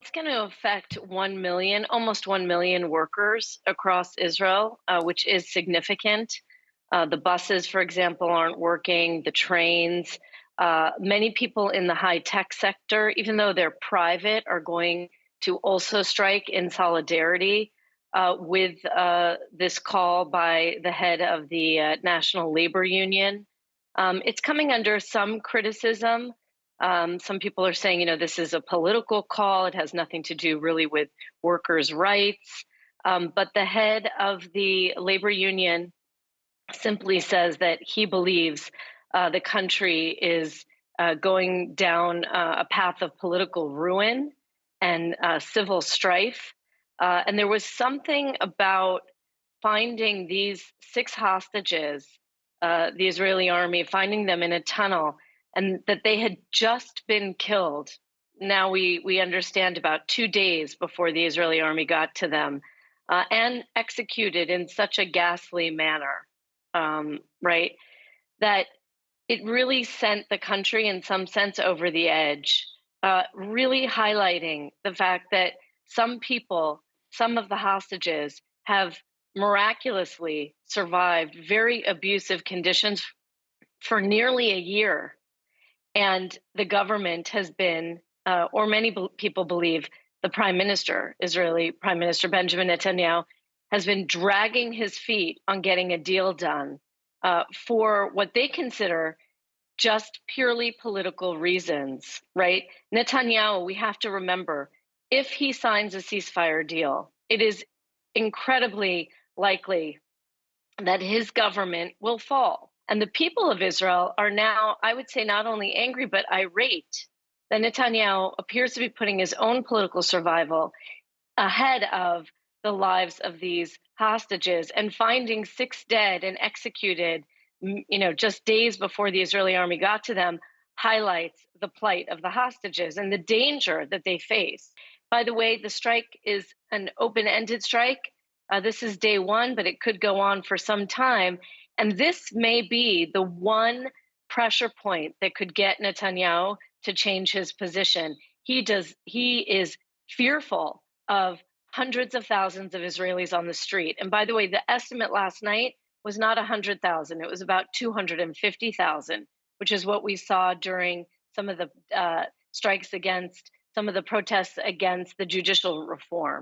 It's going to affect 1 million, almost 1 million workers across Israel, which is significant. The buses, for example, aren't working, the trains. Many people in the high tech sector, even though they're private, are going to also strike in solidarity with this call by the head of the National Labor Union. It's coming under some criticism. Some people are saying, this is a political call. It has nothing to do really with workers' rights. But the head of the labor union simply says that he believes the country is going down a path of political ruin and civil strife. And there was something about finding these 6 hostages, the Israeli army, finding them in a tunnel, and that they had just been killed. Now we understand about 2 days before the Israeli army got to them, and executed in such a ghastly manner, right? That it really sent the country, in some sense, over the edge, really highlighting the fact that some people, some of the hostages, have miraculously survived very abusive conditions for nearly a year. And the government has been, or many people believe, the Prime Minister, Israeli Prime Minister Benjamin Netanyahu, has been dragging his feet on getting a deal done for what they consider just purely political reasons, right? Netanyahu, we have to remember, if he signs a ceasefire deal, it is incredibly likely that his government will fall. And the people of Israel are now, I would say, not only angry, but irate that Netanyahu appears to be putting his own political survival ahead of the lives of these hostages, and finding 6 dead and executed, just days before the Israeli army got to them, highlights the plight of the hostages and the danger that they face. By the way, the strike is an open-ended strike. This is day one, but it could go on for some time. And this may be the one pressure point that could get Netanyahu to change his position. He is fearful of hundreds of thousands of Israelis on the street. And by the way, the estimate last night was not 100,000, it was about 250,000, which is what we saw during some of the strikes against, some of the protests against the judicial reform.